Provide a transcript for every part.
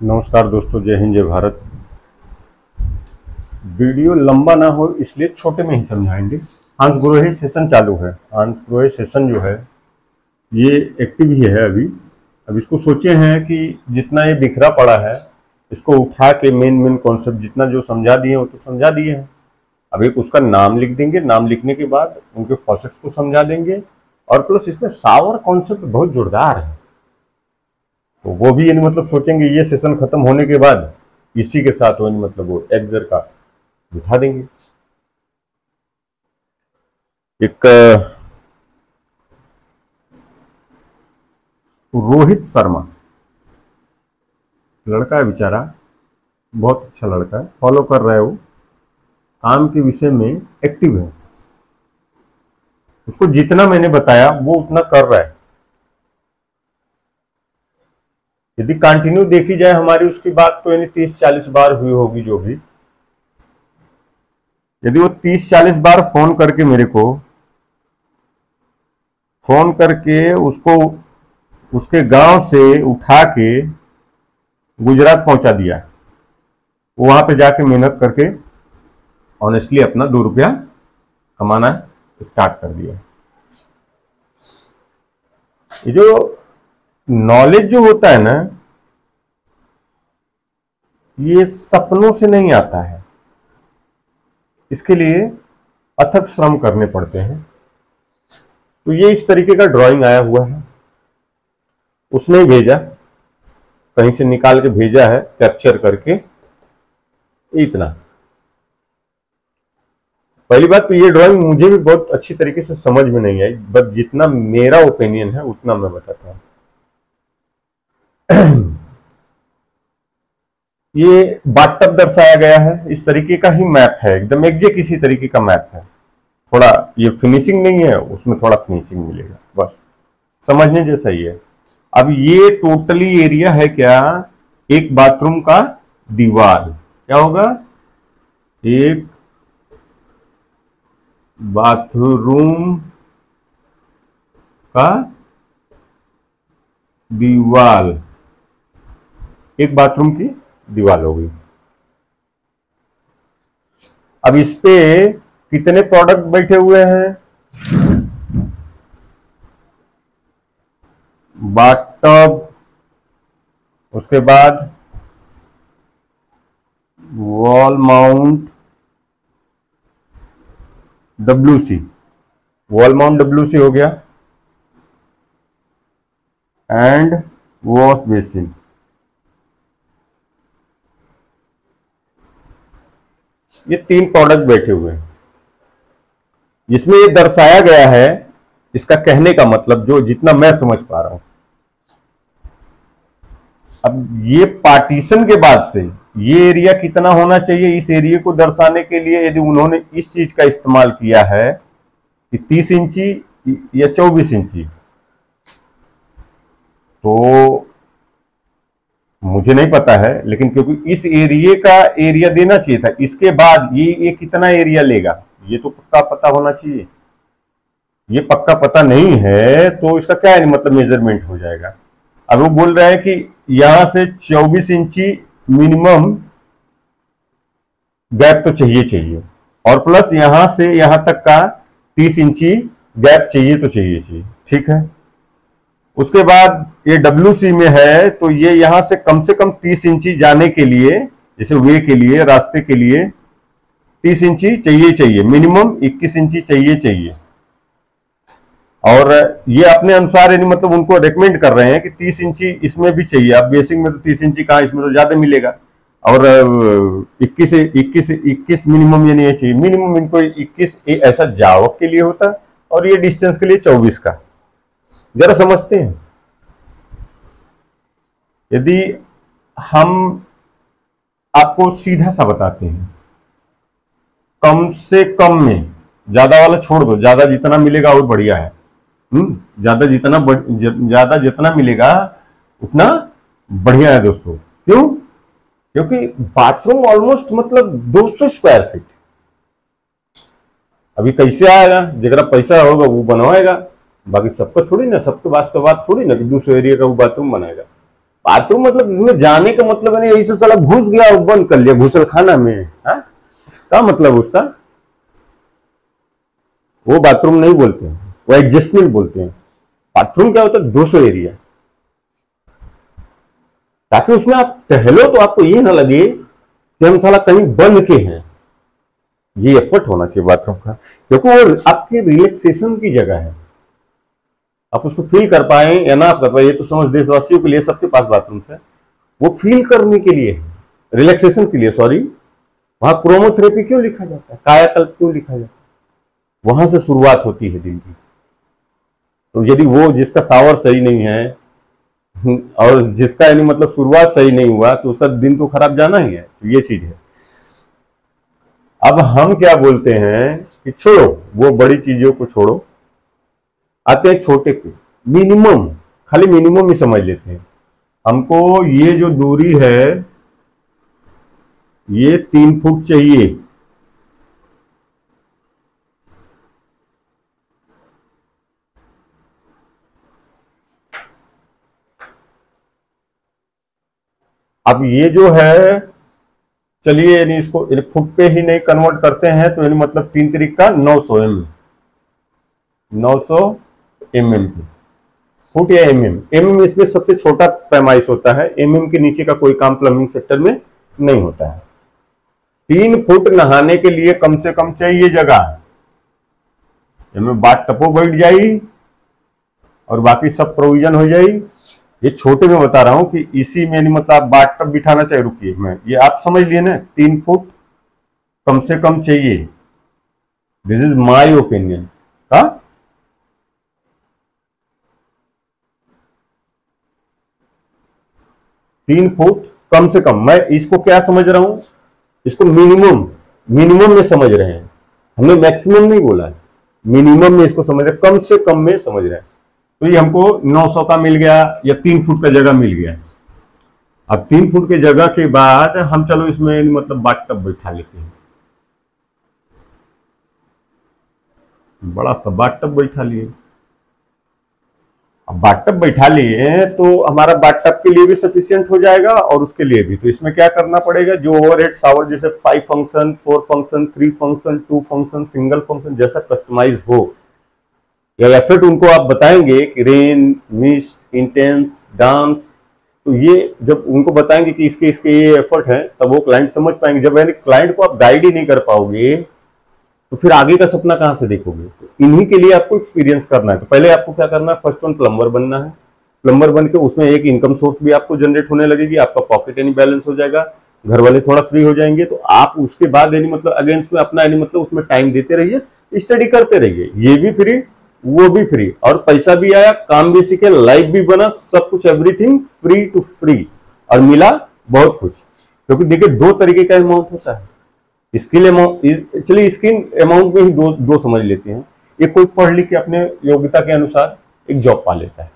नमस्कार दोस्तों, जय हिंद जय भारत। वीडियो लंबा ना हो इसलिए छोटे में ही समझाएंगे। हंस ग्रोही सेशन चालू है। हंस ग्रोही सेशन जो है ये एक्टिव ही है अभी। अब इसको सोचे हैं कि जितना ये बिखरा पड़ा है इसको उठा के मेन कॉन्सेप्ट जितना जो समझा दिए वो तो समझा दिए हैं। अब एक उसका नाम लिख देंगे, नाम लिखने के बाद उनके फॉसेट्स को समझा देंगे और प्लस इसमें शावर कॉन्सेप्ट बहुत जोरदार है, तो वो भी यानी मतलब सोचेंगे ये सेशन खत्म होने के बाद इसी के साथ वो मतलब वो एक्सर का बिठा देंगे। एक रोहित शर्मा लड़का है बेचारा, बहुत अच्छा लड़का है, फॉलो कर रहा है, वो काम के विषय में एक्टिव है। उसको जितना मैंने बताया वो उतना कर रहा है। यदि कंटिन्यू देखी जाए हमारी उसकी बात तो यानी 30-40 बार हुई होगी जो भी। यदि वो 30-40 बार फोन करके मेरे को फोन करके उसको उसके गांव से उठा के गुजरात पहुंचा दिया, वो वहां पे जाके मेहनत करके ऑनेस्टली अपना 2 रुपया कमाना स्टार्ट कर दिया। ये जो नॉलेज जो होता है ना, ये सपनों से नहीं आता है, इसके लिए अथक श्रम करने पड़ते हैं। तो ये इस तरीके का ड्राइंग आया हुआ है, उसने ही भेजा, कहीं से निकाल के भेजा है कैप्चर करके। इतना पहली बात तो ये ड्राइंग मुझे भी बहुत अच्छी तरीके से समझ में नहीं आई, बट जितना मेरा ओपिनियन है उतना मैं बताता हूं। ये बाथटब दर्शाया गया है, इस तरीके का ही मैप है, एकदम एग्जैक्ट इसी तरीके का मैप है। थोड़ा ये फिनिशिंग नहीं है, उसमें थोड़ा फिनिशिंग मिलेगा, बस समझने जैसा ही है। अब ये टोटली एरिया है क्या, एक बाथरूम का दीवार क्या होगा, एक बाथरूम का दीवार, एक बाथरूम की दीवार होगी। अब इस पे कितने प्रोडक्ट बैठे हुए हैं, बाथटब, उसके बाद wall mount WC, wall mount WC हो गया, एंड वॉश बेसिन। ये 3 प्रोडक्ट बैठे हुए हैं, जिसमें ये दर्शाया गया है। इसका कहने का मतलब जो जितना मैं समझ पा रहा हूं, अब ये पार्टीशन के बाद से ये एरिया कितना होना चाहिए, इस एरिया को दर्शाने के लिए यदि उन्होंने इस चीज का इस्तेमाल किया है कि 30 इंची या 24 इंची, तो मुझे नहीं पता है, लेकिन क्योंकि इस एरिया का एरिया देना चाहिए था, इसके बाद ये कितना एरिया लेगा ये तो पक्का पता होना चाहिए। ये पक्का पता नहीं है तो इसका क्या है, मतलब मेजरमेंट हो जाएगा। अब वो बोल रहे हैं कि यहां से 24 इंची मिनिमम गैप तो चाहिए, और प्लस यहां से यहां तक का 30 इंची गैप चाहिए, ठीक है। उसके बाद ये WC में है तो ये यहां से कम 30 इंची जाने के लिए, जैसे वे के लिए, रास्ते के लिए 30 इंची चाहिए, मिनिमम 21 इंची चाहिए। और ये अपने अनुसार यानी मतलब उनको रेकमेंड कर रहे हैं कि 30 इंची इसमें भी चाहिए। अब बेसिक में तो 30 इंची कहाँ, इसमें तो ज्यादा मिलेगा, और 21 मिनिमम यानी ये चाहिए। मिनिमम इनको 21 ऐसा जावक के लिए होता, और ये डिस्टेंस के लिए 24 का। जरा समझते हैं, यदि हम आपको सीधा सा बताते हैं, कम से कम में, ज्यादा वाला छोड़ दो, ज्यादा जितना मिलेगा और बढ़िया है। ज्यादा जितना मिलेगा उतना बढ़िया है दोस्तों। क्यों? क्योंकि बाथरूम ऑलमोस्ट मतलब 200 स्क्वायर फीट। अभी कैसे आएगा, जरा पैसा होगा वो बनवाएगा, बाकी सबका थोड़ी ना, सबके पास का बात थोड़ी ना कि 200 एरिया का वो बाथरूम बनाएगा। बाथरूम मतलब इसमें जाने का मतलब नहीं, ऐसे साला घुस गया और बंद कर लिया घुसल खाना में, हाँ क्या मतलब उसका? वो बाथरूम नहीं बोलते हैं, वो एडजस्टमेंट बोलते हैं। बाथरूम क्या होता है? 200 एरिया, ताकि उसमें आप टहलो तो आपको ये ना लगे कि हम साला कहीं बंद के हैं। ये एफर्ट होना चाहिए बाथरूम का, क्योंकि वो आपके रिलैक्सेशन की जगह है। आप उसको फील कर पाए या ना कर पाए, ये तो समझ देशवासियों के लिए, सबके पास बाथरूम है, वो फील करने के लिए, रिलैक्सेशन के लिए। सॉरी, वहां क्रोमोथेरेपी क्यों लिखा जाता है, कायाकल्प क्यों लिखा जाता है? वहां से शुरुआत होती है दिन की। तो यदि वो जिसका शावर सही नहीं है और जिसका यानी मतलब शुरुआत सही नहीं हुआ, तो उसका दिन तो खराब जाना ही है। तो ये चीज है। अब हम क्या बोलते हैं कि छोड़ो वो बड़ी चीजों को, छोड़ो, आते हैं छोटे पे। मिनिमम, खाली मिनिमम ही समझ लेते हैं। हमको ये जो दूरी है ये 3 फुट चाहिए। अब ये जो है, चलिए यानी इसको फुट पे ही नहीं कन्वर्ट करते हैं, तो यानी मतलब 3 तरीक का 900 mm, 900 mm फुट या mm इसमें सबसे छोटा पैमाइश होता है। के नीचे का कोई काम प्लम्बिंग सेक्टर में नहीं होता है। 3 फुट नहाने के लिए कम से कम चाहिए जगह। इसमें बाथ टपो बैठ जाई और बाकी सब प्रोविजन हो जाई। ये छोटे में बता रहा हूं कि इसी में मतलब आप बाथ टब बिठाना चाहिए। रुकिए, मैं ये आप समझ लिए ना, 3 फुट कम से कम चाहिए। This is my opinion. हाँ, 3 फुट कम से कम। मैं इसको क्या समझ रहा हूं, इसको मिनिमम, मिनिमम में समझ रहे हैं। हमने मैक्सिमम नहीं बोला है, मिनिमम में इसको समझ रहे, कम से कम में समझ रहे हैं। तो ये हमको 900 का मिल गया या 3 फुट का जगह मिल गया। अब 3 फुट के जगह के बाद हम चलो इसमें मतलब बाथ टब बैठा लेते हैं। बड़ा सा बाथ टब बैठा लिए। अब बाथ टब बैठा लिए तो हमारा बाथ टब के लिए भी सफिशियंट हो जाएगा और उसके लिए भी। तो इसमें क्या करना पड़ेगा, जो ओवरहेड शावर जैसे 5 function, 4 function, 3 function, 2 function, single function, जैसा कस्टमाइज हो या एफर्ट उनको आप बताएंगे कि रेन, मिस्ट, इंटेंस, डांस, तो ये जब उनको बताएंगे कि इसके इसके ये एफर्ट है, तब वो क्लाइंट समझ पाएंगे। जब यानी क्लाइंट को आप गाइड ही नहीं कर पाओगे तो फिर आगे का सपना कहां से देखोगे? तो इन्हीं के लिए आपको एक्सपीरियंस करना है। तो पहले आपको क्या करना है, फर्स्ट वन प्लम्बर बनना है। प्लम्बर बन के उसमें एक इनकम सोर्स भी आपको जनरेट होने लगेगी, आपका पॉकेट यानी बैलेंस हो जाएगा, घर वाले थोड़ा फ्री हो जाएंगे। तो आप उसके बाद यानी मतलब अगेंस्ट में अपना यानी मतलब उसमें टाइम देते रहिए, स्टडी करते रहिए। ये भी फ्री, वो भी फ्री, और पैसा भी आया, काम भी सीखे, लाइफ भी बना, सब कुछ, एवरीथिंग फ्री टू फ्री। और मिला बहुत कुछ। क्योंकि देखिए 2 तरीके का अमाउंट होता है। स्किल अमाउंट, चलिए स्किल अमाउंट में ही दो समझ लेते हैं। एक कोई पढ़ लिख के अपने योग्यता के अनुसार एक जॉब पा लेता है,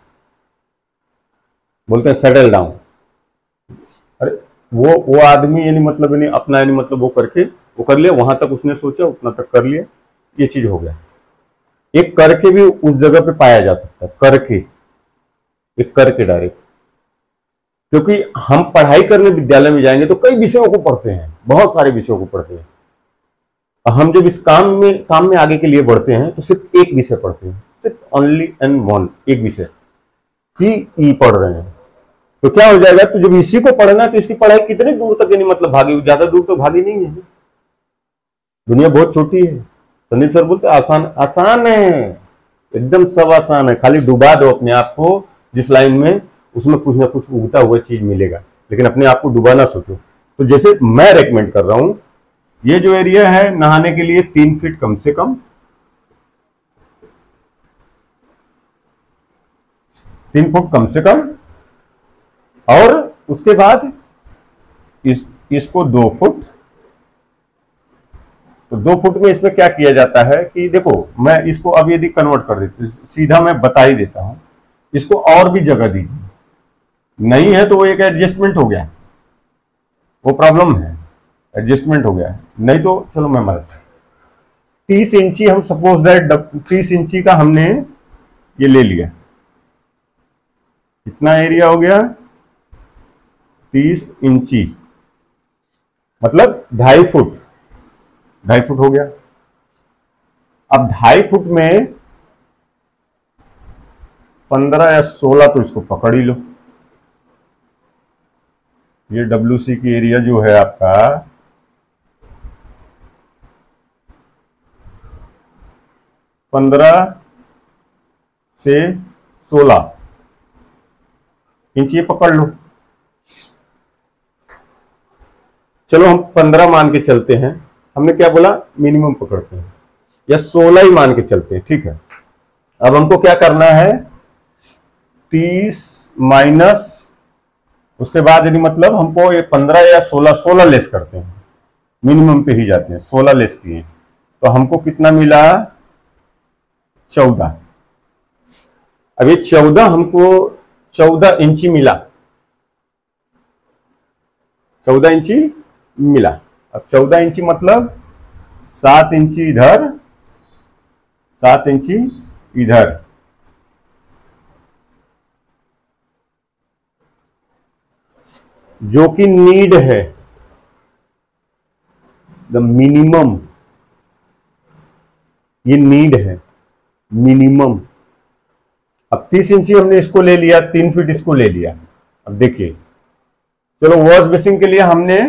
बोलते हैं सेटल डाउन। अरे वो आदमी यानी मतलब यानी अपना यानी मतलब वो करके वो कर लिया, वहां तक उसने सोचा उतना तक कर लिया, ये चीज हो गया। एक करके भी उस जगह पे पाया जा सकता है, करके, एक करके डायरेक्ट। क्योंकि हम पढ़ाई करने विद्यालय में जाएंगे तो कई विषयों को पढ़ते हैं, बहुत सारे विषयों को पढ़ते हैं। हम जब इस काम में आगे के लिए बढ़ते हैं तो सिर्फ एक विषय पढ़ते हैं, सिर्फ ओनली एंड वन, एक विषय ही पढ़ रहे हैं। तो क्या हो जाएगा, तो जब इसी को पढ़ना है तो इसकी पढ़ाई कितने दूर तक यानी मतलब भागी, ज्यादा दूर तो भागी नहीं है। दुनिया बहुत छोटी है। संदीप सर बोलते आसान, आसान है, एकदम सब आसान है, खाली डुबा दो अपने आप को जिस लाइन में, उसमें कुछ ना कुछ उगता हुआ चीज मिलेगा। लेकिन अपने आप को डुबाना सोचो। तो जैसे मैं रेकमेंड कर रहा हूं, ये जो एरिया है नहाने के लिए 3 फीट कम से कम, 3 फुट कम से कम, और उसके बाद इसको 2 फुट। तो 2 फुट में इसमें क्या किया जाता है कि देखो, मैं इसको अब यदि कन्वर्ट कर देती, सीधा मैं बता ही देता हूं, इसको और भी जगह दीजिए। नहीं है तो वो एक एडजस्टमेंट हो गया, वो प्रॉब्लम है, एडजस्टमेंट हो गया है। नहीं तो चलो मैं मर 30 इंची, हम सपोज दैट 30 इंची का हमने ये ले लिया। कितना एरिया हो गया, 30 इंची मतलब 2.5 फुट, 2.5 फुट हो गया। अब 2.5 फुट में 15 या 16 तो इसको पकड़ ही लो। ये WC की एरिया जो है आपका 15 से 16 इंच, ये पकड़ लो। चलो हम 15 मान के चलते हैं, हमने क्या बोला, मिनिमम पकड़ते हैं, या 16 ही मान के चलते हैं, ठीक है। अब हमको क्या करना है, 30 माइनस उसके बाद यदि मतलब हमको ये 15 या 16 लेस करते हैं, मिनिमम पे ही जाते हैं, 16 लेस किए तो हमको कितना मिला, 14। अब ये 14 हमको 14 इंची मिला, 14 इंची मिला। अब 14 इंची मतलब 7 इंची इधर, 7 इंची इधर। जो कि नीड है, द मिनिमम, ये नीड है मिनिमम। अब 30 इंची हमने इसको ले लिया, 3 फीट इसको ले लिया। अब देखिए, चलो वॉश बेसिन के लिए हमने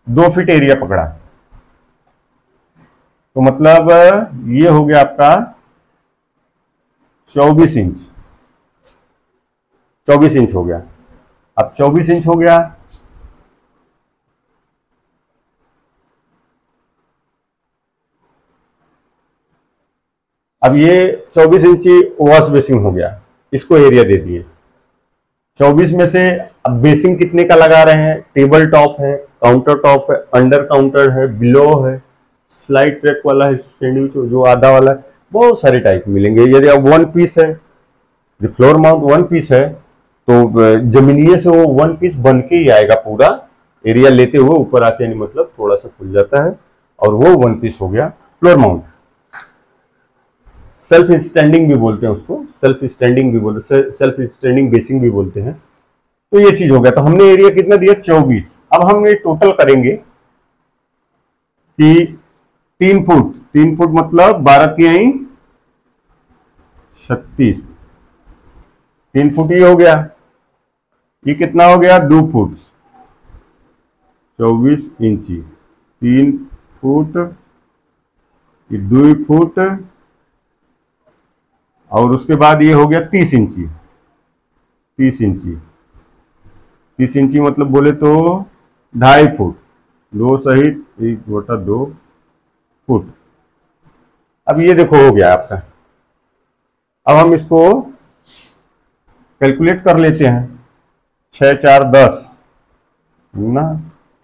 2 फीट एरिया पकड़ा, तो मतलब ये हो गया आपका 24 इंच, 24 इंच हो गया। अब 24 इंच हो गया, अब ये 24 इंची वॉश बेसिन हो गया, इसको एरिया दे दिए। 24 में से अब बेसिन कितने का लगा रहे हैं, टेबल टॉप है, काउंटर टॉप है, अंडर काउंटर है, बिलो है, स्लाइड ट्रैक वाला है, सैंडविच जो आधा वाला है, बहुत सारे टाइप मिलेंगे। यदि अब 1 पीस है, जो फ्लोर माउंट 1 पीस है, तो जमीनिये से वो 1 पीस बन के ही आएगा, पूरा एरिया लेते हुए ऊपर आते नहीं, मतलब थोड़ा सा खुल जाता है, और वो 1 पीस हो गया फ्लोर माउंट। सेल्फ स्टैंडिंग भी बोलते हैं उसको, सेल्फ स्टैंडिंग भी बोलते, सेल्फ स्टैंडिंग बेसिंग भी बोलते हैं। तो ये चीज हो गया। तो हमने एरिया कितना दिया, 24। अब हम ये टोटल करेंगे कि 3 फुट, 3 फुट मतलब 12 तिहाई 36, 3 फुट ये हो गया। ये कितना हो गया, 2 फुट 24 इंची, 3 फुट, ये 2 फुट, और उसके बाद ये हो गया 30 इंची, 30 इंची, 30 इंची मतलब बोले तो 2.5 फुट, 2 सहित 1/2 फुट। अब ये देखो हो गया आपका। अब हम इसको कैलकुलेट कर लेते हैं, 6 4 10 ना,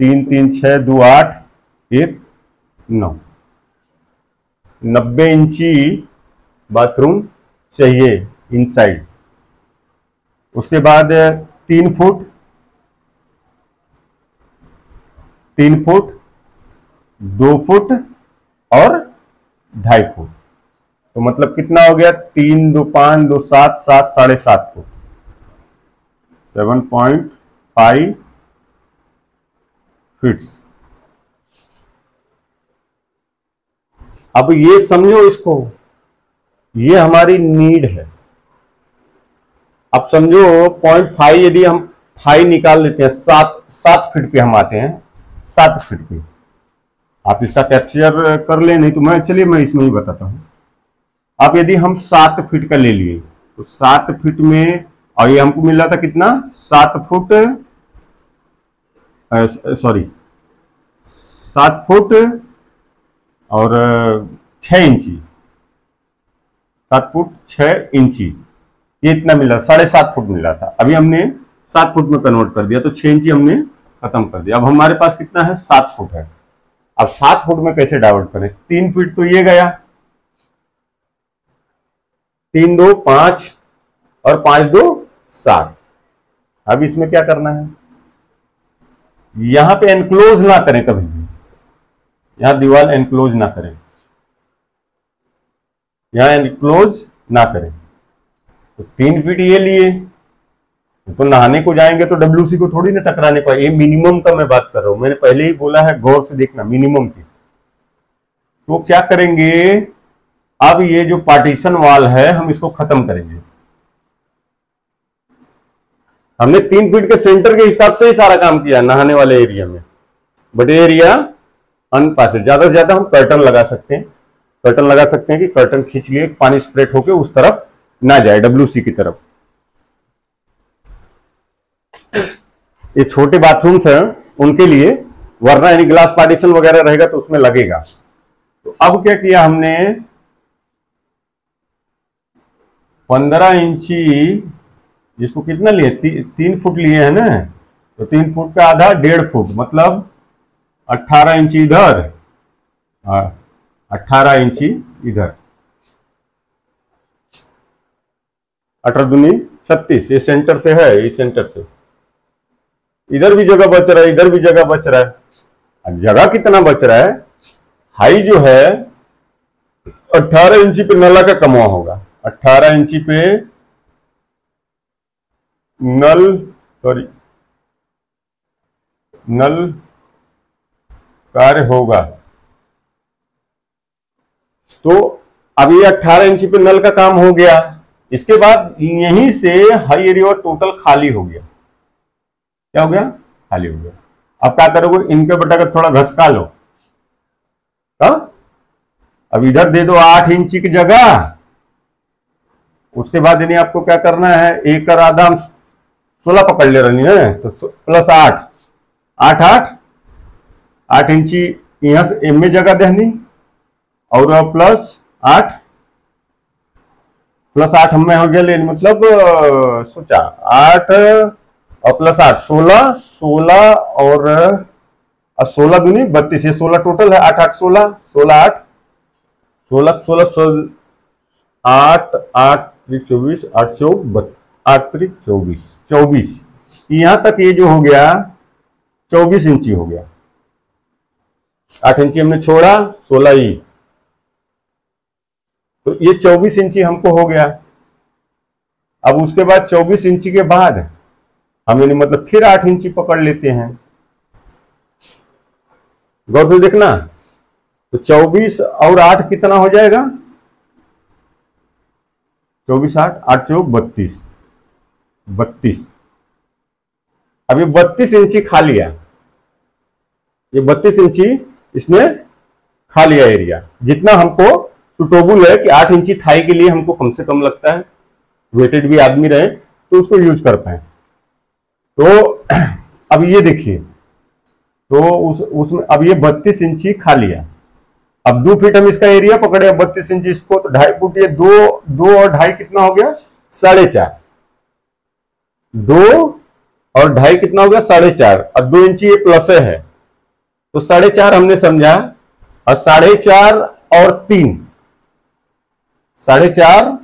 3 3 6 2 8 1 9, 90 इंची बाथरूम चाहिए इनसाइड। उसके बाद 3 फुट, 3 फुट, 2 फुट और 2.5 फुट, तो मतलब कितना हो गया, 3 2 5 2 7 7 7.5 फुट, 7.5 फीट्स। अब ये समझो इसको, ये हमारी नीड है। अब समझो 0.5 यदि हम 5 निकाल लेते हैं, 7 फीट पे हम आते हैं, 7 फीट पे। आप इसका कैप्चर कर ले, नहीं तो मैं, चलिए मैं इसमें ही बताता हूं। अब यदि हम 7 फीट का ले लिए, तो 7 फीट में, और ये हमको मिल रहा था कितना, 7 फुट, सॉरी 7 फुट और 6 इंची, 7 फुट 6 इंची, ये इतना मिला, 7.5 फुट मिला था। अभी हमने 7 फुट में कन्वर्ट कर दिया, तो 6 इंची हमने खत्म कर दिया। अब हमारे पास कितना है, 7 फुट है। अब 7 फुट में कैसे डाइवर्ट करें, 3 फीट तो ये गया, 3 2 5 और 5 2 7। अब इसमें क्या करना है, यहां पे एनक्लोज ना करें कभी भी, यहां दीवार एनक्लोज ना करें, यहां एनक्लोज ना करें। तो 3 फीट ये लिए, तो नहाने को जाएंगे तो डब्ल्यूसी को थोड़ी ना टकराने पाए। ये मिनिमम का मैं बात कर रहा हूं, मैंने पहले ही बोला है, गौर से देखना मिनिमम की। तो क्या करेंगे, अब ये जो पार्टीशन वाल है हम इसको खत्म करेंगे। हमने 3 फीट के सेंटर के हिसाब से ही सारा काम किया नहाने वाले एरिया में, बट एरिया अनपासिड। ज्यादा से ज्यादा हम कर्टन लगा सकते हैं, कर्टन लगा सकते हैं कि कर्टन खींच लिए, पानी स्प्रेड होके उस तरफ ना जाए, डब्ल्यूसी की तरफ। ये छोटे बाथरूम्स हैं उनके लिए, वरना यानी ग्लास पार्टीशन वगैरह रहेगा तो उसमें लगेगा। तो अब क्या किया हमने, 15 इंची, जिसको कितना लिए, 3 फुट लिए है ना, तो 3 फुट का आधा 1.5 फुट, मतलब 18 इंची इधर, 18 इंची इधर, 18 दूनी 36। ये सेंटर से है, ये सेंटर से इधर भी जगह बच रहा है, इधर भी जगह बच रहा है। अब जगह कितना बच रहा है, हाई जो है 18 इंची पे नला का कमवा होगा, 18 इंची पे नल कार्य होगा। तो अब ये 18 इंची पे नल का काम हो गया। इसके बाद यहीं से हाई एरिया टोटल खाली हो गया। क्या हो गया, खाली हो गया। अब क्या करोगे, इनके बटा का थोड़ा घसका लो। अब इधर दे दो 8 इंची की जगह। उसके बाद यानी आपको क्या करना है, 1 और आधा 16 पकड़ ले रही है, तो प्लस 8 8 इंची यहां से एम में जगह देनी, और प्लस 8 हमें हो गया लेन, मतलब सोचा 8 और प्लस 8 16 और 16 दूनी 32, ये 16 टोटल है। 8 8 16 16 8 16 8 8 24 8 4 8 24 24, यहां तक ये जो हो गया 24 इंची हो गया। 8 इंची हमने छोड़ा, 16 ही, तो ये 24 इंची हमको हो गया। अब उसके बाद 24 इंची के बाद हम यानी मतलब फिर 8 इंची पकड़ लेते हैं। गौर से देखना, तो 24 और 8 कितना हो जाएगा, 24 8 8 चौक 32। अब ये 32 इंची खा लिया, ये 32 इंची इसने खा लिया एरिया, जितना हमको सुटेबल है कि 8 इंची थाई के लिए हमको कम से कम लगता है, वेटेड भी आदमी रहे तो उसको यूज कर पाए। तो अब ये देखिए, तो उसमें अब ये 32 इंची खा लिया। अब 2 फीट हम इसका एरिया पकड़े, 32 इंची इसको, तो 2.5 फुट, ये 2 और 2.5 कितना हो गया, 4.5। 2 और 2.5 कितना हो गया, 4.5, और 2 इंची ये प्लस है, तो 4.5 हमने समझा, और 4.5 और 3, 4.5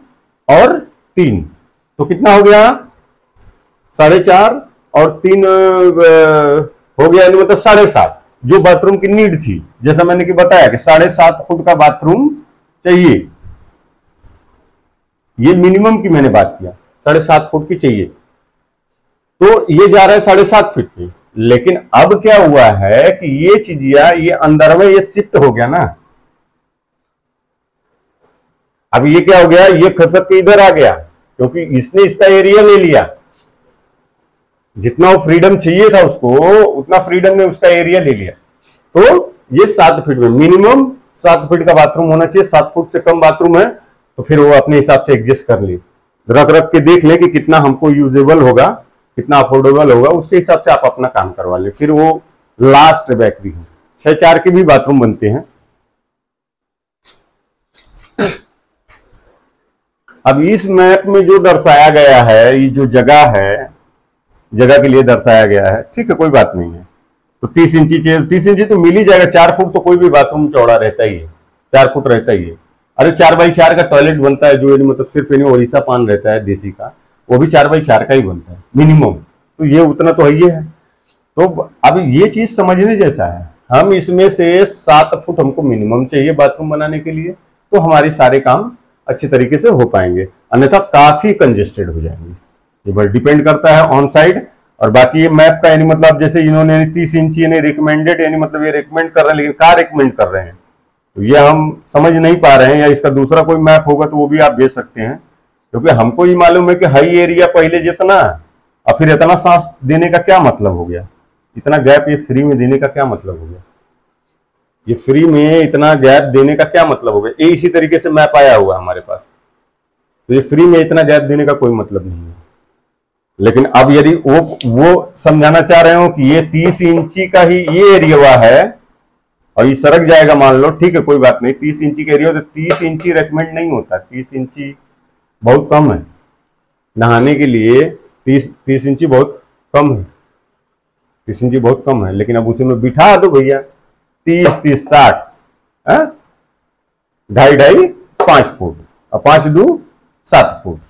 और 3, तो कितना हो गया, 4.5 और 3 हो गया, मतलब 7.5, जो बाथरूम की नीड थी। जैसा मैंने कि बताया कि 7.5 फुट का बाथरूम चाहिए, ये मिनिमम की मैंने बात किया, 7.5 फुट की चाहिए, तो ये जा रहा है 7.5 फीट पे। लेकिन अब क्या हुआ है कि ये चीजिया ये अंदर में ये शिफ्ट हो गया ना, अब ये क्या हो गया, ये खसक के इधर आ गया, क्योंकि इसने इसका एरिया ले लिया, जितना वो फ्रीडम चाहिए था उसको, उतना फ्रीडम ने उसका एरिया ले लिया। तो ये 7 फीट में मिनिमम 7 फीट का बाथरूम होना चाहिए। 7 फुट से कम बाथरूम है तो फिर वो अपने हिसाब से एडजस्ट कर ले, रख के देख ले कि कितना हमको यूजेबल होगा, कितना अफोर्डेबल होगा, उसके हिसाब से आप अपना काम करवा ले। फिर वो लास्ट बैकरी है। 6-4 के भी बाथरूम बनते हैं। अब इस मैप में जो दर्शाया गया है, ये जो जगह है, जगह के लिए दर्शाया गया है, ठीक है, कोई बात नहीं है। तो 30 इंची चाहिए, 30 इंची तो मिल ही जाएगा। 4 फुट तो कोई भी बाथरूम चौड़ा रहता ही है, 4 फुट रहता ही है। अरे 4x4 का टॉयलेट बनता है, जो मतलब सिर्फ ओडिशा पान रहता है देसी का, वो भी 4x4 का ही बनता है मिनिमम, तो ये उतना तो है ही है। तो अब ये चीज समझने जैसा है, हम इसमें से 7 फुट हमको मिनिमम चाहिए बाथरूम बनाने के लिए, तो हमारे सारे काम अच्छे तरीके से हो पाएंगे, अन्यथा काफी कंजेस्टेड हो जाएंगे। ये बस डिपेंड करता है ऑन साइड। और बाकी ये मैप का यानी मतलब जैसे इन्होंने 30 इंची यानी रिकमेंडेड, यानी मतलब ये रिकमेंड कर रहे हैं, लेकिन कहाँ रिकमेंड कर रहे हैं तो ये हम समझ नहीं पा रहे हैं। या इसका दूसरा कोई मैप होगा तो वो भी आप भेज सकते हैं, क्योंकि हमको ये मालूम है कि हाई एरिया पहले जितना और फिर इतना सांस देने का क्या मतलब हो गया, इतना गैप ये फ्री में देने का क्या मतलब हो गया, ये फ्री में इतना गैप देने का क्या मतलब हो गया। ये इसी तरीके से मैप आया हुआ हमारे पास, तो ये फ्री में इतना गैप देने का कोई मतलब नहीं है। लेकिन अब यदि वो समझाना चाह रहे हो कि ये 30 इंची का ही ये एरिया है और ये सरक जाएगा, मान लो ठीक है कोई बात नहीं, 30 इंची का एरिया, तो 30 इंची रेकमेंड नहीं होता, 30 इंची बहुत कम है नहाने के लिए, 30 इंची बहुत कम है, 30 इंची बहुत कम है। लेकिन अब उसे में बिठा दो भैया 30-30 60 2.5 5 फुट और 5 2 7 फुट,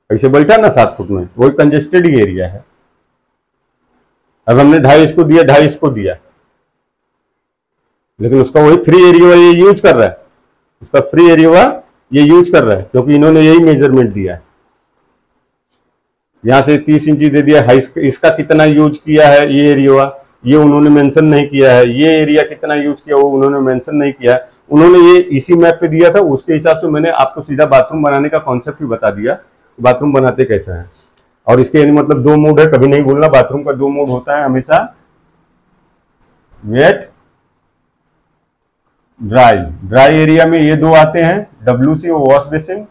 ऐसे बैठा ना 7 फुट में, वही कंजेस्टेड ही एरिया है। अब हमने 2.5 इसको दिया, 2.5 इसको दिया, लेकिन उसका वही फ्री एरिया ये यूज कर रहा है, उसका फ्री एरिया ये यूज कर रहा है, क्योंकि इन्होंने यही मेजरमेंट दिया है। यहां से 30 इंची दे दिया, इसका कितना यूज किया है ये एरिया ये उन्होंने मेंशन नहीं किया है, ये एरिया कितना यूज किया वो उन्होंने मेंशन नहीं किया है। उन्होंने ये इसी मैप पे दिया था, उसके हिसाब से मैंने आपको सीधा बाथरूम बनाने का कॉन्सेप्ट भी बता दिया, बाथरूम बनाते कैसे हैं। और इसके यानी मतलब 2 मोड है, कभी नहीं भूलना, बाथरूम का 2 मोड होता है हमेशा, वेट ड्राई एरिया में ये 2 आते हैं, WC वॉश बेसिन,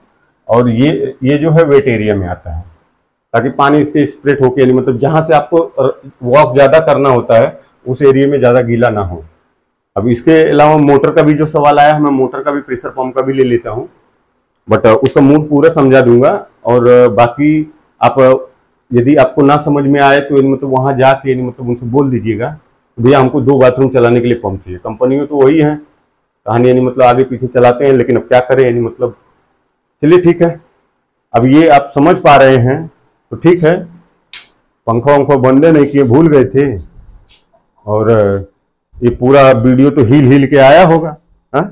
और ये जो है वेट एरिया में आता है, ताकि पानी इसके स्प्रेड होके यानी मतलब जहां से आपको वॉक ज्यादा करना होता है उस एरिया में ज्यादा गीला ना हो। अब इसके अलावा मोटर का भी जो सवाल आया है, मैं मोटर का भी, प्रेशर पंप का भी ले लेता हूँ, बट उसका मूड पूरा समझा दूंगा। और बाकी आप यदि आपको ना समझ में आए तो मतलब वहां जाके मतलब उनसे बोल दीजिएगा भैया हमको 2 बाथरूम चलाने के लिए पंप चाहिए। कंपनी में तो वही है कहानी, यानी मतलब आगे पीछे चलाते हैं, लेकिन अब क्या करें, यानी मतलब चलिए ठीक है। अब ये आप समझ पा रहे हैं तो ठीक है, पंखा वंखा बंदे नहीं किए, भूल गए थे, और ये पूरा वीडियो तो हिल के आया होगा, हाँ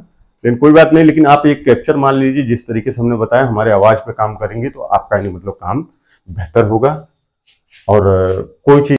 लेकिन कोई बात नहीं। लेकिन आप एक कैप्चर मान लीजिए, जिस तरीके से हमने बताया हमारे आवाज पे काम करेंगे तो आपका यानी मतलब काम बेहतर होगा। और कोई चीज